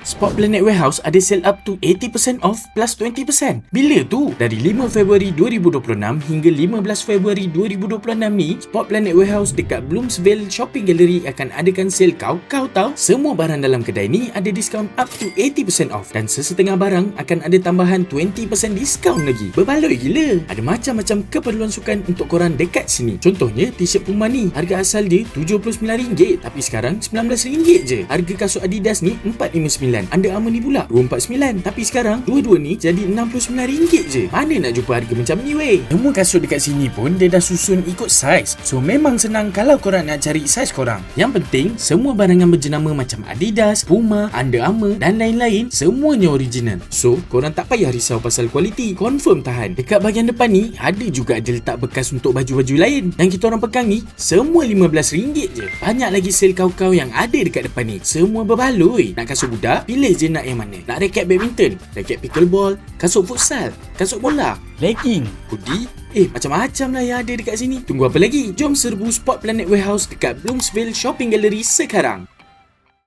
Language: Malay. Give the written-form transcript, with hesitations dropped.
Sport Planet Warehouse ada sale up to 80% off plus 20%. Bila tu? Dari 5 Februari 2026 hingga 15 Februari 2026 ni, Sport Planet Warehouse dekat Bloomsville Shopping Gallery akan adakan sale kau tahu? Semua barang dalam kedai ni ada diskaun up to 80% off dan sesetengah barang akan ada tambahan 20% diskaun lagi. Berbaloi gila. Ada macam-macam keperluan sukan untuk korang dekat sini. Contohnya t-shirt Puma ni, harga asal dia RM79 tapi sekarang RM19 je. Harga kasut Adidas ni RM459. Under Armour ni pula RM249 tapi sekarang dua-dua ni jadi RM69 je. Mana nak jumpa harga macam ni weh? Semua kasut dekat sini pun dia dah susun ikut saiz. So memang senang kalau korang nak cari saiz korang. Yang penting semua barangan berjenama macam Adidas, Puma, Under Armour dan lain-lain semuanya original. So korang tak payah risau pasal kualiti. Confirm tahan. Dekat bahagian depan ni ada juga dia letak bekas untuk baju-baju lain. Dan kita orang pegang ni semua RM15 je. Banyak lagi sale kau yang ada dekat depan ni. Semua berbaloi. Nak kasut budak, pilih je nak yang mana. Nak raket badminton, raket pickleball, kasut futsal, kasut bola, legging, hoodie, macam-macam lah yang ada dekat sini. Tunggu apa lagi? Jom serbu Sport Planet Warehouse dekat Bloomsville Shopping Gallery sekarang.